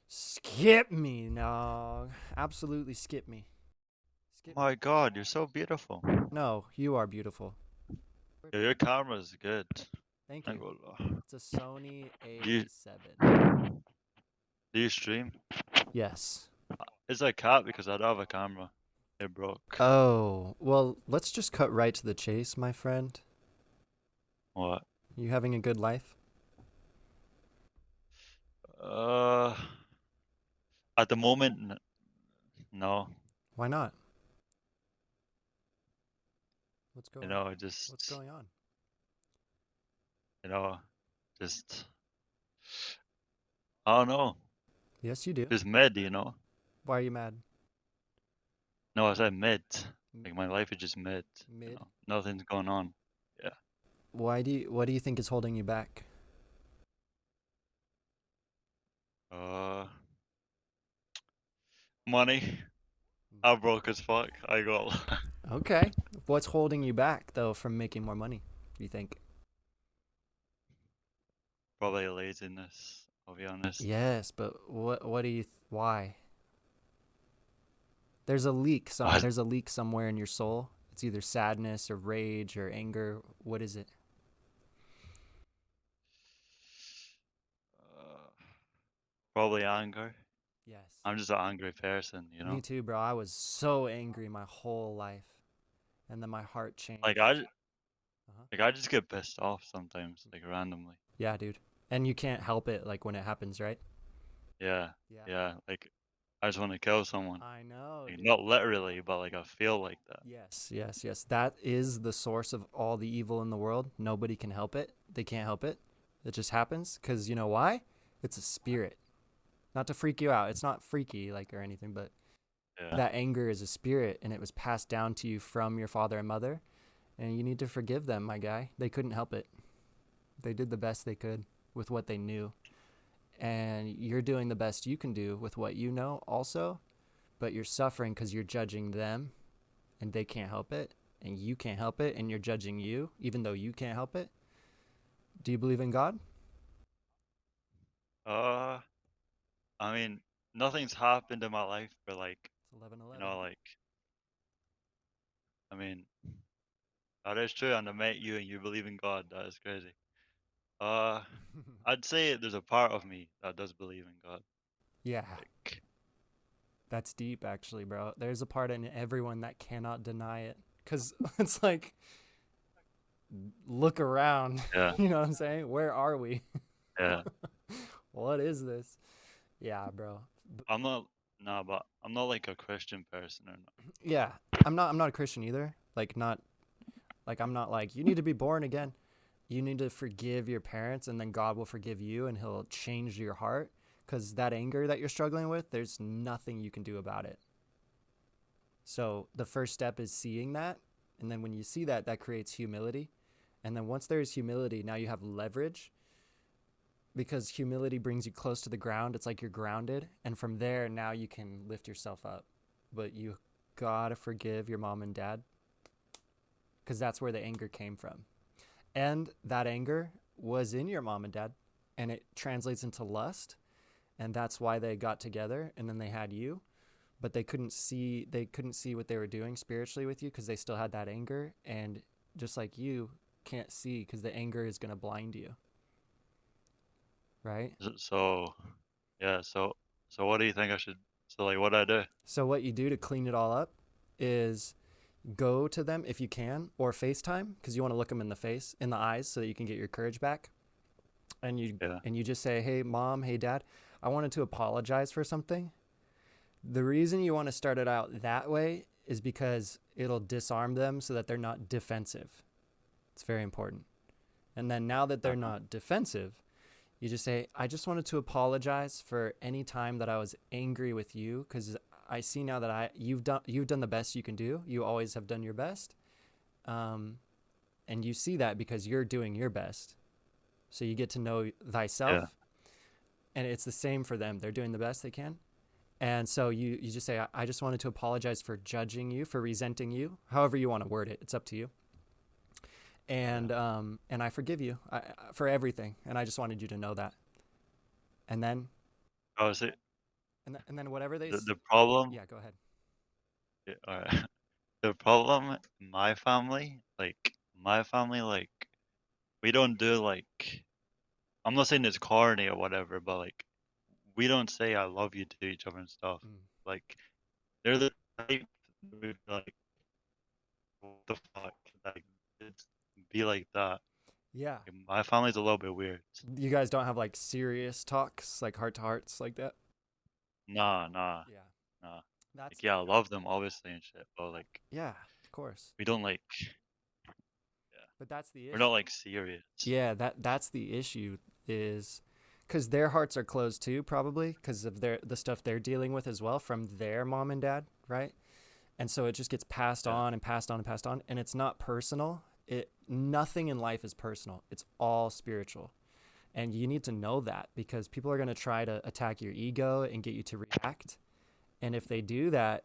Skip me, no. Absolutely skip me. Skip me. My God, you're so beautiful. No, you are beautiful. Yeah, your camera's good. Thank I you. go, "Oh." It's a Sony Do you A7. do you stream? Yes. It's a cat because I don't have a camera. It broke. Oh, well, let's just cut right to the chase, my friend. What? You having a good life? Uh, at the moment, no. Why not? What's You going know, What's just going on? you know, just I don't know. Yes, you do. Just mid, you know. Why are you mad? No, I said mid. M- Like my life is just mid. You Mid? know, nothing's going on. Yeah. What do you think is holding you back? Uh, money. I'm broke as fuck. I got Okay. What's holding you back though from making more money? You think? probably laziness. I'll be honest. Yes, but what do you why? What? There's a leak somewhere in your soul. It's either sadness or rage or anger. What is it? Uh, probably anger. Yes. I'm just an angry person, you Me know. too, bro. I was so angry my whole life, and then my heart Like changed. I, Uh-huh. like I just get pissed off sometimes, like randomly. Yeah, dude. And you can't help it like when it happens, right? Yeah, Yeah. yeah. Like I just want to kill someone. I know, Like, dude. not literally, but like I feel like that. Yes, yes, yes. That is the source of all the evil in the world. Nobody can help it. They can't help it. It just happens because you know why? It's a spirit. Not to freak you out. It's not freaky like or anything, but Yeah. that anger is a spirit and it was passed down to you from your father and mother, and you need to forgive them, my guy. They couldn't help it. They did the best they could with what they knew. And you're doing the best you can do with what you know also, but you're suffering cuz you're judging them and they can't help it and you can't help it and you're judging you even though you can't help it. Do you believe in God? Uh, I mean, nothing's happened in my life, but like, It's 11:11. like, I mean, that is true. And I met you, and you believe in God. That is crazy. Uh, I'd say there's a part of me that does believe in God. Yeah, Like, that's deep actually, bro. There's a part in everyone that cannot deny it cuz it's like look around. yeah, You know what I'm saying? Where are we? yeah. What is this? Yeah, bro. I'm not, nah, but I'm not like a Christian person or not. Yeah, I'm not a Christian either. I'm not like you need to be born again. You need to forgive your parents and then God will forgive you and he'll change your heart cuz that anger that you're struggling with, there's nothing you can do about it. So, the first step is seeing that, and then when you see that, that creates humility. And then once there's humility, now you have leverage because humility brings you close to the ground. It's like you're grounded. And from there, now you can lift yourself up. But you gotta forgive your mom and dad because that's where the anger came from. And that anger was in your mom and dad, and it translates into lust. And that's why they got together and then they had you. But they couldn't see what they were doing spiritually with you because they still had that anger. And just like you can't see because the anger is going to blind you, right? So, yeah. So what do you think I should? So like, what I do? So what you do to clean it all up is go to them if you can, or FaceTime because you want to look them in the face, in the eyes, so that you can get your courage back. Yeah, And you just say, "Hey, mom. Hey, dad. I wanted to apologize for something." The reason you want to start it out that way is because it'll disarm them so that they're not defensive. It's very important. And then now that they're uh-huh. not defensive, you just say, I just wanted to apologize for any time that I was angry with you because I see now that you've done the best you can do. You always have done your best. Um, and you see that because you're doing your best. So you get to know Yeah, thyself. And it's the same for them. They're doing the best they can. And so you just say, I just wanted to apologize for judging you, for resenting you, however you want to word it. It's up to you. yeah. And I forgive you for everything. And I just wanted you to know that. And then Oh, see. And then whatever The problem, yeah, go ahead. yeah, the problem in my family, like, we don't do like, I'm not saying it's corny or whatever, but like, we don't say I love you to each other and stuff. Mm. Like, they're the type that would be like, what the fuck? Like, it's be like that. Yeah. My family's a little bit weird. You guys don't have like serious talks, like heart to hearts like that? Nah, nah, Yeah. nah. That's Like, yeah, I love them obviously and shit, but like, yeah, of course. we don't like, yeah, But that's the we're not issue. like serious. Yeah, that's the issue is because their hearts are closed too, probably because of the stuff they're dealing with as well from their mom and dad, right? And so it just gets passed Yeah, on and passed on and passed on, and it's not personal. It nothing in life is personal. It's all spiritual. And you need to know that because people are going to try to attack your ego and get you to react. And if they do that,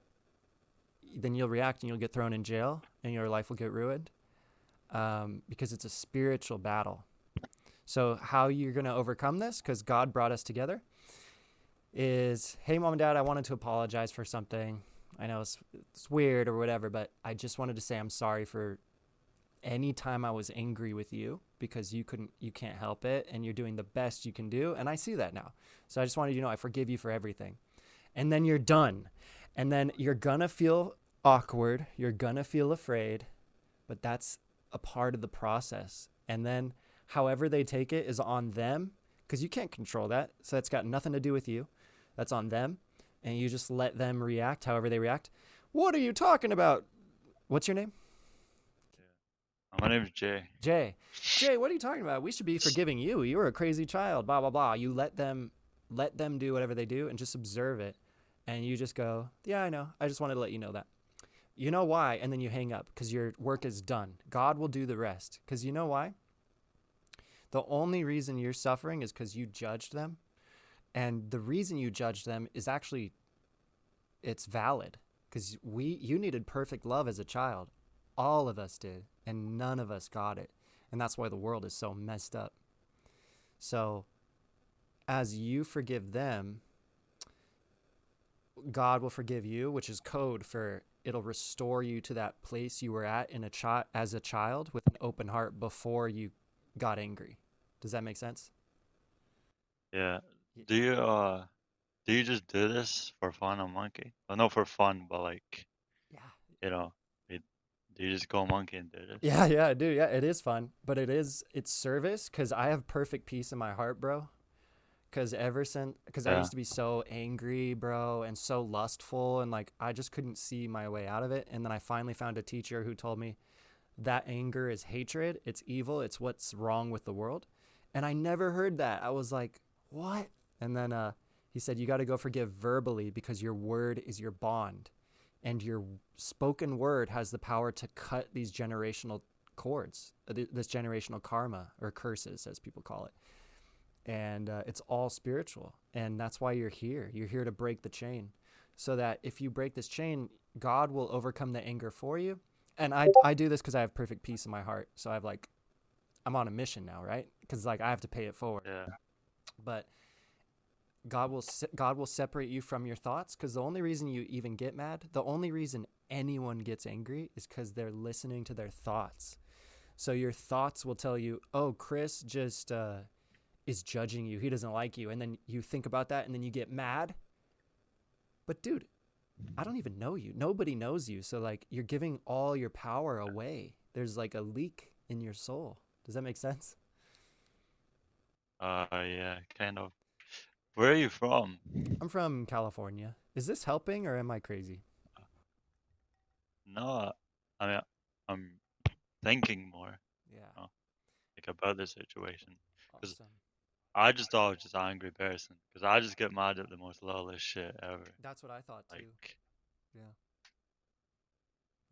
then you'll react and you'll get thrown in jail and your life will get ruined because it's a spiritual battle. So, how you're going to overcome this, because God brought us together, is hey, mom and dad, I wanted to apologize for something. I know it's weird or whatever, but I just wanted to say I'm sorry for any time I was angry with you because you can't help it and you're doing the best you can do. And I see that now. So I just wanted you to know I forgive you for everything. And then you're done. And then you're going to feel awkward. You're going to feel afraid, but that's a part of the process. And then however they take it is on them because you can't control that. So that's got nothing to do with you. That's on them. And you just let them react however they react. What are you talking about? What's your name? yeah. My name's Jay. Jay. Jay, what are you talking about? We should be forgiving you. You were a crazy child, blah blah blah. You let them do whatever they do and just observe it. And you just go, "Yeah, I know. I just wanted to let you know that." You know why? And then you hang up because your work is done. God will do the rest. Cuz you know why? The only reason you're suffering is cuz you judged them. And the reason you judged them is actually it's valid cuz you needed perfect love as a child. All of us did, and none of us got it. And that's why the world is so messed up. So, as you forgive them, God will forgive you, which is code for it'll restore you to that place you were at as a child with an open heart before you got angry. Does that make sense? Yeah. Y- Do you do you just do this for fun on Monkey? Well, not for fun, but like, Yeah. you know, it, do you just go Monkey and do this? Yeah, I do. Yeah, it is fun, but it's service cuz I have perfect peace in my heart, bro. Because I Yeah. used to be so angry, bro, and so lustful, and like I just couldn't see my way out of it. And then I finally found a teacher who told me that anger is hatred, it's evil, it's what's wrong with the world. And I never heard that. I was like, what? And then he said, you got to go forgive verbally because your word is your bond, and your spoken word has the power to cut these generational cords, this generational karma or curses, as people call it. And it's all spiritual, and that's why you're here to break the chain so that if you break this chain, God will overcome the anger for you. And I do this because I have perfect peace in my heart, so I've like I'm on a mission now, right? Because like I have to pay it forward. Yeah. But God will separate you from your thoughts, because the only reason you even get mad, the only reason anyone gets angry is because they're listening to their thoughts. So your thoughts will tell you, oh, Chris just is judging you. He doesn't like you. And then you think about that and then you get mad. But dude, I don't even know you. Nobody knows you. So like you're giving all your power away. There's like a leak in your soul. Does that make sense? Yeah, kind of. Where are you from? I'm from California. Is this helping or am I crazy? No, I mean, I'm thinking more, Yeah. you know, like about the situation. Because Awesome. I just thought I was just an angry person. Because I just get mad at the most lowest shit ever. That's what I thought too. Like, Yeah.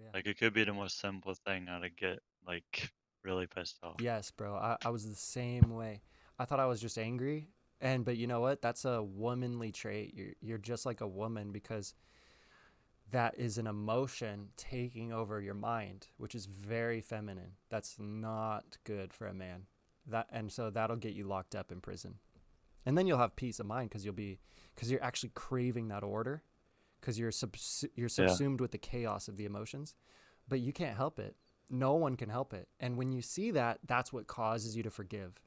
Yeah. like it could be the most simple thing and I'd get, like, really pissed off. Yes, bro. I was the same way. I thought I was just angry. But you know what? That's a womanly trait. You're just like a woman because that is an emotion taking over your mind, which is very feminine. That's not good for a man. So that'll get you locked up in prison. And then you'll have peace of mind because you're actually craving that order, because you're Yeah. subsumed with the chaos of the emotions, but you can't help it. No one can help it. And when you see that, that's what causes you to forgive,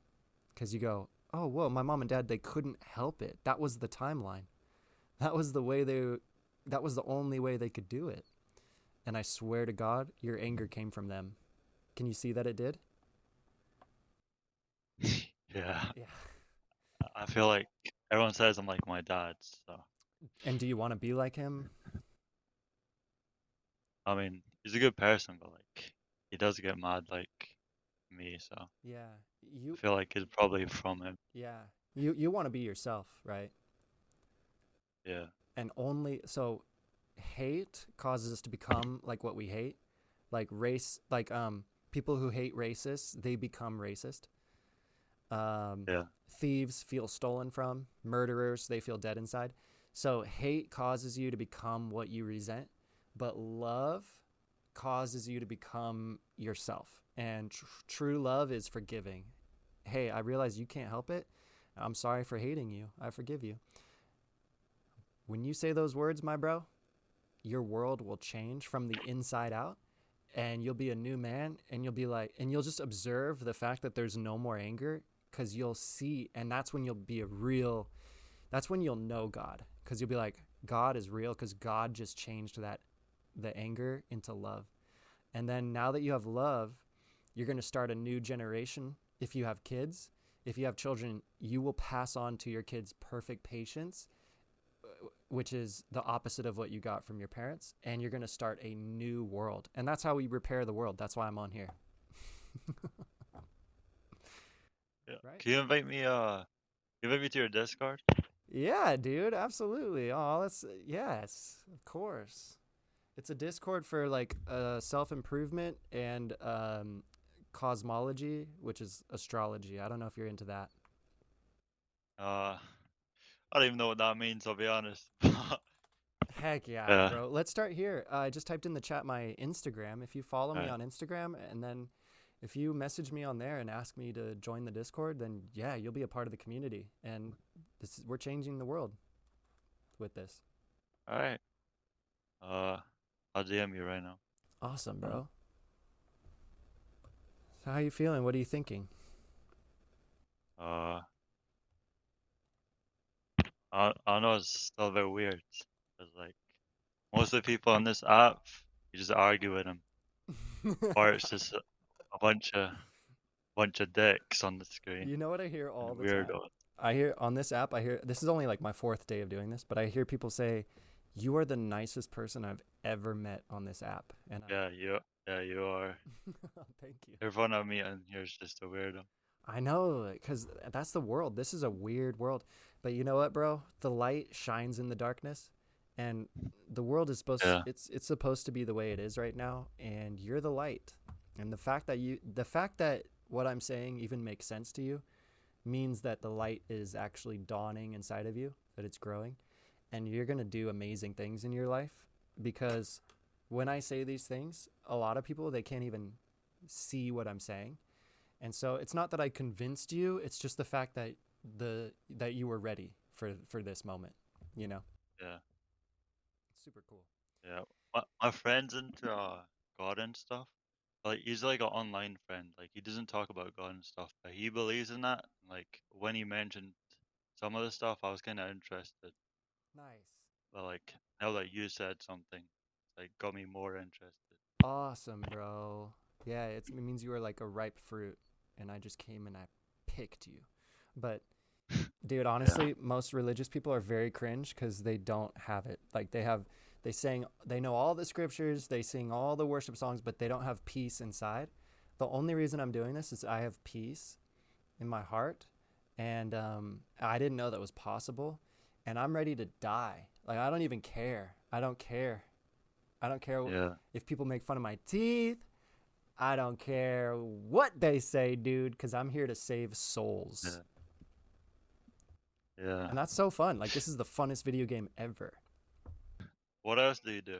because you go, oh, whoa, my mom and dad, they couldn't help it. That was the timeline. That was the way that was the only way they could do it. And I swear to God, your anger came from them. Can you see that it did? Yeah. Yeah. I feel like everyone says I'm like my dad, so And do you want to be like him? I mean, he's a good person, but like he does get mad like me, so Yeah. I You feel like it's probably from him. yeah. You want to be yourself, right? Yeah. And only so hate causes us to become like what we hate. Like race, like people who hate racists, they become racist. Um Yeah. Thieves feel stolen from, murderers, they feel dead inside. So hate causes you to become what you resent, but love causes you to become yourself. And true love is forgiving. Hey, I realize you can't help it. I'm sorry for hating you. I forgive you. When you say those words, my bro, your world will change from the inside out, and you'll be a new man, and you'll be like, and you'll just observe the fact that there's no more anger, because you'll see, and that's when you'll be a real, that's when you'll know God, because you'll be like, God is real, because God just changed the anger into love. And then now that you have love, you're going to start a new generation. If you have kids, if you have children, you will pass on to your kids perfect patience, which is the opposite of what you got from your parents. And you're going to start a new world. And that's how we repair the world. That's why I'm on here. Yeah. Right? Can you invite me to your Discord? Yeah, dude. Absolutely. Oh, yes, of course. It's a Discord for like self improvement and cosmology, which is astrology. I don't know if you're into that. Uh I don't even know what that means, I'll be honest. Heck yeah, Yeah. bro. Let's start here. I just typed in the chat my Instagram. If you follow me Alright. on Instagram, and then if you message me on there and ask me to join the Discord, then yeah, you'll be a part of the community. And we're changing the world with this. Alright. Uh I'll DM you right now. Awesome, bro. So how you feeling? What are you thinking? Uh I know it's still a bit weird. Cause like most of the people on this app, you just argue with them, or it's just a bunch of dicks on the screen You know what I hear and all the time? weirdos. I hear on this app, I hear this is only like my fourth day of doing this, but I hear people say, "You are the nicest person I've ever met on this app." And Yeah, you are. thank you. Everyone I meet on here is just a weirdo. I know, because that's the world. This is a weird world. But you know what, bro? The light shines in the darkness, and the world is Yeah, it's supposed to be the way it is right now, and you're the light. And the fact that what I'm saying even makes sense to you means that the light is actually dawning inside of you, that it's growing, and you're going to do amazing things in your life, because when I say these things, a lot of people, they can't even see what I'm saying. And so it's not that I convinced you, it's just the fact that that you were ready for this moment, you know. yeah, Super cool. yeah. My friend's into God and stuff. Like he's like an online friend. Like he doesn't talk about God and stuff, but he believes in that. Like when he mentioned some of the stuff, I was kind of interested. Nice. But like now that you said something, it's like got me more interested. Awesome, bro. Yeah, it means you are like a ripe fruit, and I just came and I picked you. But dude, Yeah, honestly, most religious people are very cringe because they don't have it. Like they know all the scriptures, they sing all the worship songs, but they don't have peace inside. The only reason I'm doing this is I have peace in my heart, and I didn't know that was possible, and I'm ready to die. Like I don't even care. I don't care. I don't care yeah, if people make fun of my teeth. I don't care what they say, dude, because I'm here to save souls. yeah, yeah. And that's so fun. Like, this is the funnest video game ever. What else do you do?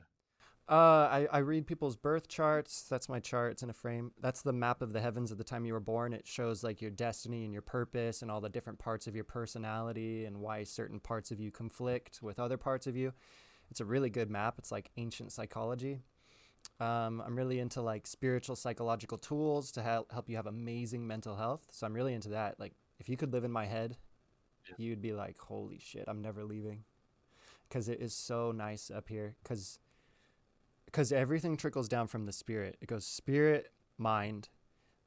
I read people's birth charts. That's my chart. It's in a frame. That's the map of the heavens at the time you were born. It shows like your destiny and your purpose and all the different parts of your personality and why certain parts of you conflict with other parts of you. It's a really good map. It's like ancient psychology. I'm really into like spiritual psychological tools to help you have amazing mental health. So I'm really into that. Like if you could live in my head, Yeah. you'd be like, holy shit, I'm never leaving. Because it is so nice up here. Because everything trickles down from the spirit. It goes spirit, mind,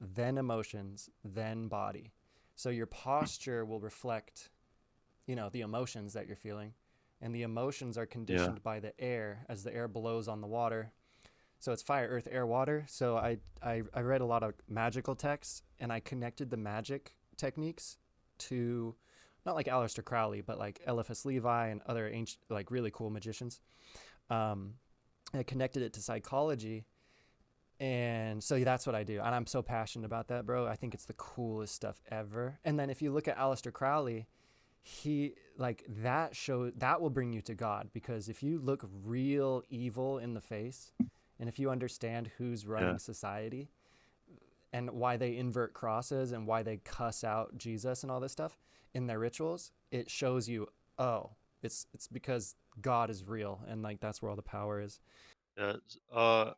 then emotions, then body. So your posture will reflect, the emotions that you're feeling. And the emotions are Yeah. conditioned by the air as the air blows on the water. So it's fire, earth, air, water. So I read a lot of magical texts and I connected the magic techniques to not like Aleister Crowley, but like Eliphas Levi and other ancient, like really cool magicians. Um, I connected it to psychology. And so that's what I do. And I'm so passionate about that, bro. I think it's the coolest stuff ever. And then if you look at Aleister Crowley, he like that will bring you to God, because if you look real evil in the face and if you understand who's Yeah. running society and why they invert crosses and why they cuss out Jesus and all this stuff in their rituals, it shows you, oh, it's because God is real, and like that's where all the power is. Yeah.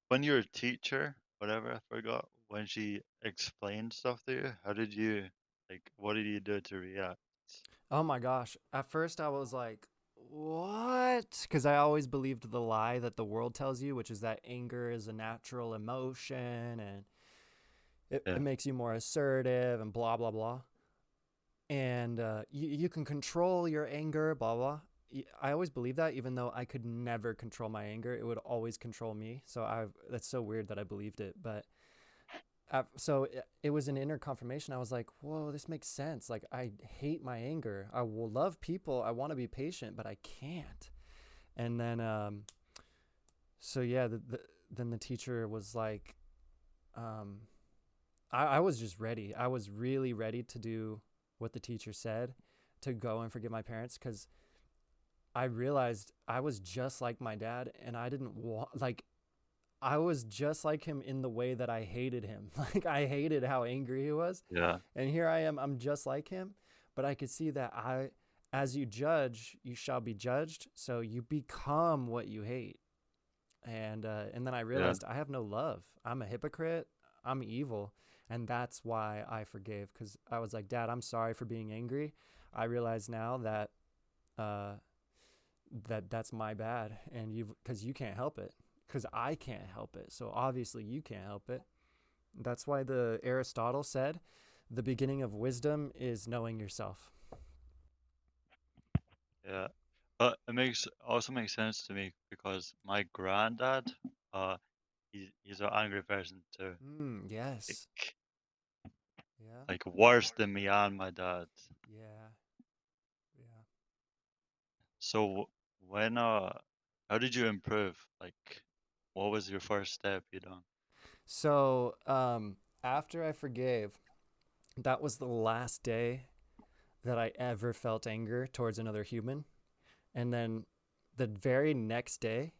When your teacher, whatever, I forgot, when she explained stuff to you, how did you, like, what did you do to react? Oh my gosh. At first I was like, what? Because I always believed the lie that the world tells you, which is that anger is a natural emotion and it Yeah. makes you more assertive and blah, blah, blah. And you can control your anger, blah, blah. I always believed that, even though I could never control my anger. It would always control me. So that's so weird that I believed it. But so it was an inner confirmation. I was like, whoa, this makes sense. Like, I hate my anger. I will love people. I want to be patient, but I can't. And then, so yeah, then the teacher was like, um, I was just ready. I was really ready to do what the teacher said, to go and forgive my parents, because I realized I was just like my dad, and I didn't want, like, I was just like him in the way that I hated him. Like, I hated how angry he was. Yeah. And here I am, I'm just like him. But I could see that as you judge, you shall be judged. So you become what you hate. And then I Yeah. realized I have no love. I'm a hypocrite. I'm evil. And that's why I forgave. Because I was like, Dad, I'm sorry for being angry. I realize now that uh, that's my bad. And because you can't help it. Because I can't help it. So obviously you can't help it. That's why the Aristotle said the beginning of wisdom is knowing yourself. Yeah. Also makes sense to me because my granddad, uh, he's an angry person too. Yes. Like, Yeah. like worse than me and my dad. Yeah. Yeah. So when how did you improve? Like, what was your first step you done? So after I forgave, that was the last day that I ever felt anger towards another human. And then the very next day,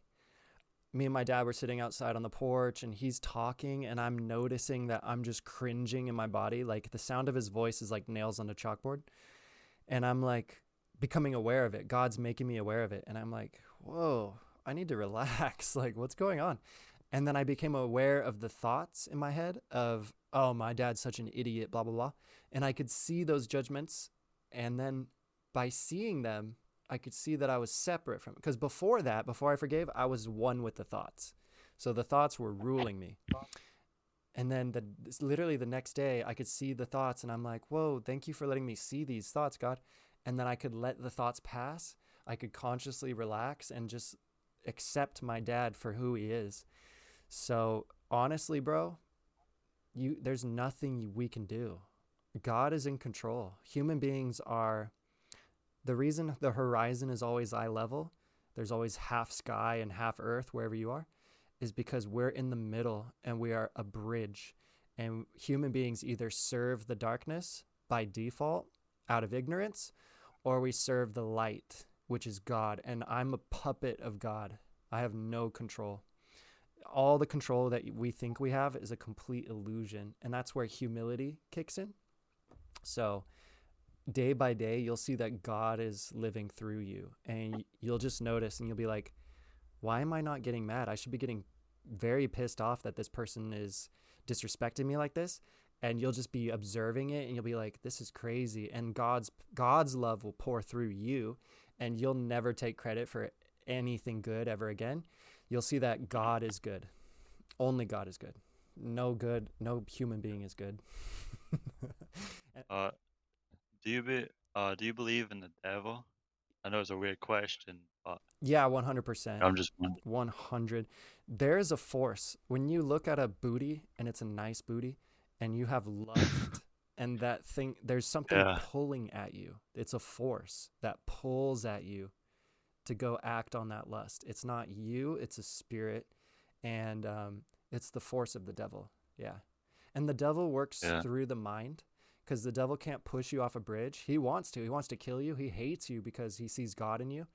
me and my dad were sitting outside on the porch and he's talking, and I'm noticing that I'm just cringing in my body. Like the sound of his voice is like nails on a chalkboard. And I'm like becoming aware of it. God's making me aware of it. And I'm like, whoa, I need to relax. Like, what's going on? And then I became aware of the thoughts in my head of, oh, my dad's such an idiot, blah, blah, blah. And I could see those judgments. And then by seeing them, I could see that I was separate from it. Because before that, before I forgave, I was one with the thoughts. So the thoughts were ruling me. And then literally the next day, I could see the thoughts, and I'm like, whoa, thank you for letting me see these thoughts, God. And then I could let the thoughts pass. I could consciously relax and just accept my dad for who he is. So honestly, bro, there's nothing we can do. God is in control. Human beings are the reason the horizon is always eye level. There's always half sky and half earth wherever you are, is because we're in the middle and we are a bridge. And human beings either serve the darkness by default out of ignorance, or we serve the light, which is God. And I'm a puppet of God. I have no control. All the control that we think we have is a complete illusion. And that's where humility kicks in. So day by day, you'll see that God is living through you. And you'll just notice and you'll be like, why am I not getting mad? I should be getting very pissed off that this person is disrespecting me like this. And you'll just be observing it and you'll be like, this is crazy. And God's love will pour through you, and you'll never take credit for anything good ever again. You'll see that God is good. Only God is good. No human being is good. Uh, do you believe in the devil? I know it's a weird question, but Yeah, 100%. I'm just wondering. 100. There's a force. When you look at a booty and it's a nice booty and you have lust and that thing, there's something Yeah, pulling at you. It's a force that pulls at you to go act on that lust. It's not you, it's a spirit, and it's the force of the devil. Yeah. And the devil works yeah, through the mind, because the devil can't push you off a bridge. He wants to. He wants to kill you. He hates you because he sees God in you,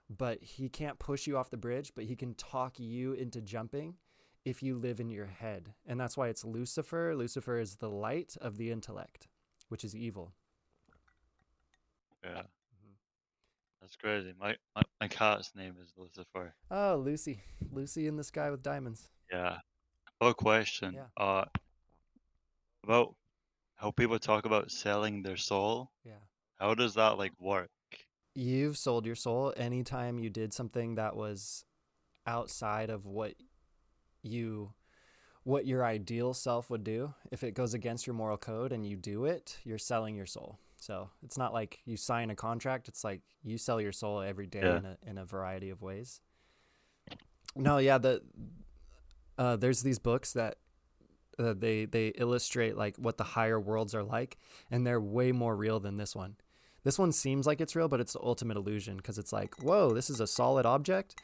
but he can't push you off the bridge, but he can talk you into jumping if you live in your head. And that's why it's Lucifer. Lucifer is the light of the intellect, which is evil. yeah. Mhm. That's crazy. My cat's name is Lucifer. Oh, Lucy. Lucy in the sky with diamonds. Yeah. I have a question. Yeah. About how people talk about selling their soul. Yeah. How does that like work? You've sold your soul anytime you did something that was outside of you what your ideal self would do. If it goes against your moral code and you do it, you're selling your soul. So it's not like you sign a contract. It's like you sell your soul every day Yeah, in a variety of ways. No, yeah, there's these books that they illustrate like what the higher worlds are like, and they're way more real than this one. This one seems like it's real, but it's the ultimate illusion, because it's like, whoa, this is a solid object,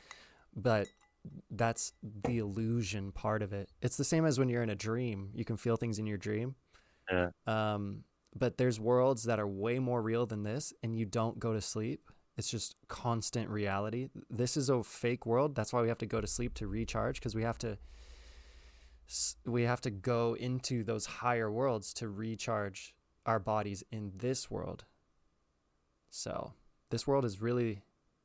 but that's the illusion part of it. It's the same as when you're in a dream. You can feel things in your dream. yeah, But there's worlds that are way more real than this, and you don't go to sleep. It's just constant reality. This is a fake world. That's why we have to go to sleep to recharge, because we have to go into those higher worlds to recharge our bodies in this world. So this world is really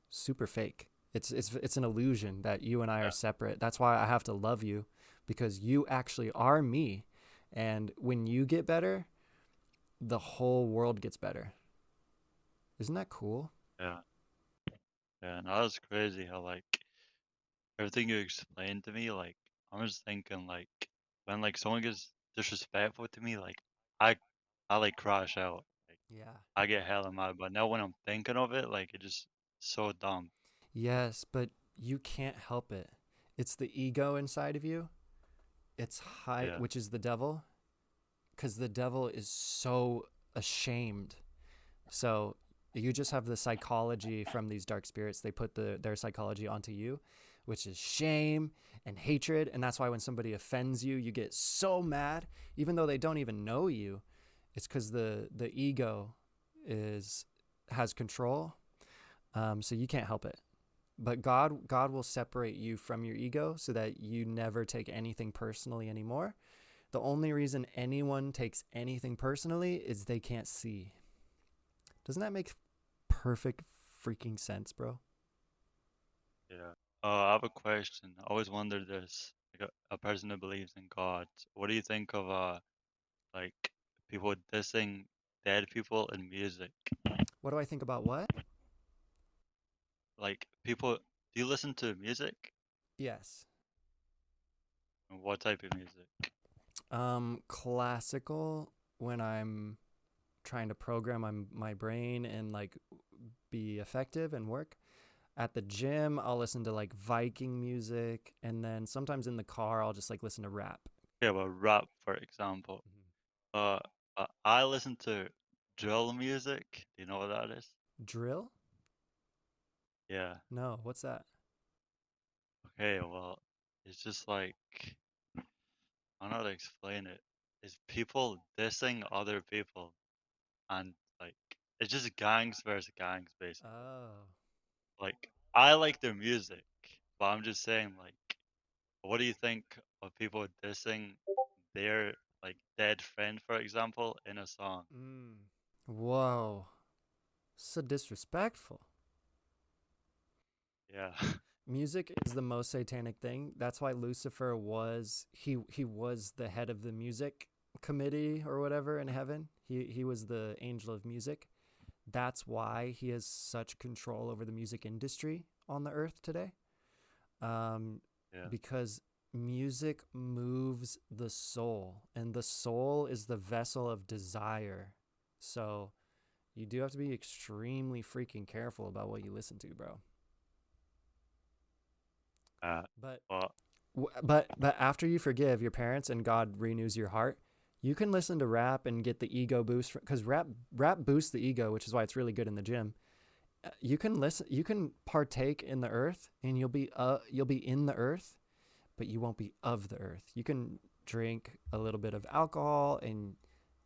super fake. It's an illusion that you and I are yeah, separate. That's why I have to love you, because you actually are me. And when you get better, the whole world gets better. Isn't that cool? yeah, yeah. And that's crazy how like everything you explained to me, like I'm just thinking like when like someone gets disrespectful to me, like I I like crash out. Like Yeah. I get hella mad. But now when I'm thinking of it, like it just so dumb. Yes, but you can't help it. It's the ego inside of you. It's high, Yeah, which is the devil, because the devil is so ashamed. So you just have the psychology from these dark spirits. They put their psychology onto you, which is shame and hatred. And that's why when somebody offends you, you get so mad, even though they don't even know you. It's because the ego is has control. So you can't help it. But God will separate you from your ego so that you never take anything personally anymore. The only reason anyone takes anything personally is they can't see. Doesn't that make perfect freaking sense, bro? yeah. I have a question. I always wondered this. Like a person who believes in God, what do you think of like people dissing dead people in music? What do I think about what? Like people, do you listen to music? Yes. And what type of music? Classical, when I'm trying to program my brain and like be effective and work. At the gym, I'll listen to like Viking music, and then sometimes in the car, I'll just like listen to rap. Yeah, well, rap, for example. Uh, I listen to drill music. Do you know what that is? Drill? Yeah. No, what's that? Okay, well, it's just like I don't know how to explain it. It's people dissing other people, and like it's just gangs versus gangs, basically. Oh. Like I like their music, but I'm just saying, like, what do you think of people dissing their like dead friend, for example, in a song? Whoa, so disrespectful. Yeah. Music is the most satanic thing. That's why Lucifer was he was the head of the music committee or whatever in heaven. He was the angel of music. That's why he has such control over the music industry on the earth today. Um, Yeah. because music moves the soul, and the soul is the vessel of desire. So you do have to be extremely freaking careful about what you listen to, bro. Uh, But but but after you forgive your parents and God renews your heart, you can listen to rap and get the ego boost because rap boosts the ego, which is why it's really good in the gym. You can listen, you can partake in the earth, and you'll be in the earth, but you won't be of the earth. You can drink a little bit of alcohol, and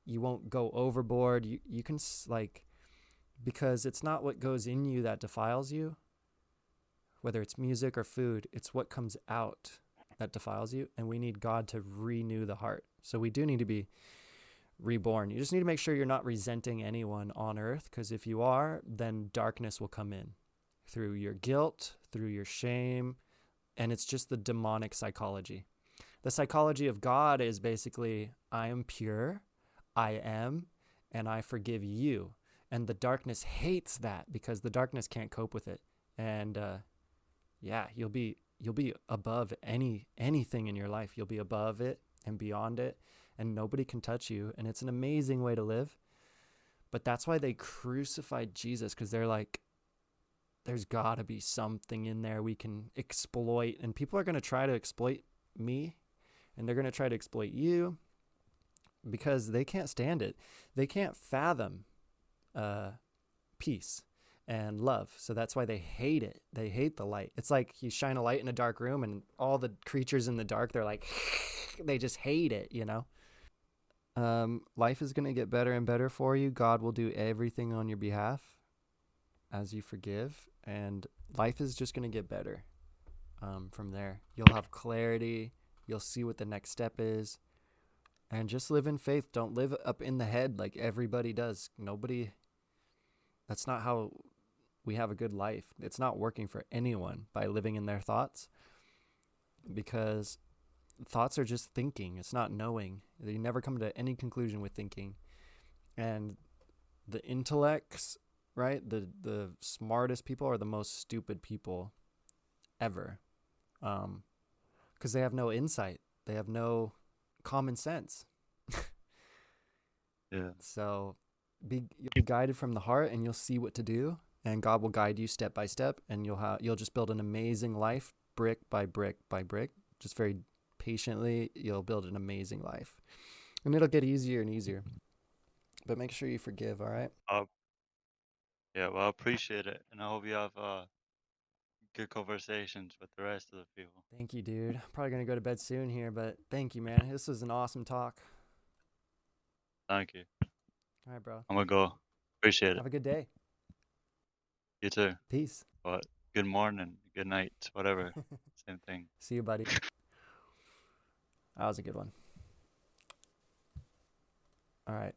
you won't go overboard. You can like, because it's not what goes in you that defiles you, whether it's music or food, it's what comes out that defiles you. And we need God to renew the heart. So we do need to be reborn. You just need to make sure you're not resenting anyone on earth, because if you are, then darkness will come in through your guilt, through your shame, and it's just the demonic psychology. The psychology of God is basically, I am pure, I am, and I forgive you. And the darkness hates that because the darkness can't cope with it. And yeah, you'll be above anything in your life. You'll be above it and beyond it, and nobody can touch you. And it's an amazing way to live. But that's why they crucified Jesus, because they're like, there's got to be something in there we can exploit. And people are going to try to exploit me, and they're going to try to exploit you because they can't stand it. They can't fathom peace and love. So that's why they hate it. They hate the light. It's like you shine a light in a dark room, and all the creatures in the dark, they're like, they just hate it, you know? Life is going to get better and better for you. God will do everything on your behalf as you forgive, and life is just going to get better from there. You'll have clarity. You'll see what the next step is, and just live in faith. Don't live up in the head like everybody does. That's not how we have a good life. It's not working for anyone by living in their thoughts, because thoughts are just thinking. It's not knowing. You never come to any conclusion with thinking. And the intellects, right? The smartest people are the most stupid people ever. Because they have no insight. They have no common sense. yeah. So you'll be guided from the heart, and you'll see what to do, and God will guide you step by step, and you'll just build an amazing life brick by brick by brick. Just very patiently, you'll build an amazing life, and it'll get easier and easier. But make sure you forgive, all right? Yeah, well, I appreciate it, and I hope you have good conversations with the rest of the people. Thank you, dude. I'm probably gonna go to bed soon here, but thank you, man. This was an awesome talk. Thank you. All right, bro. I'm gonna go. Appreciate it. Have a good day. You too. Peace. But good morning, good night, whatever. Same thing. See you, buddy. That was a good one. All right.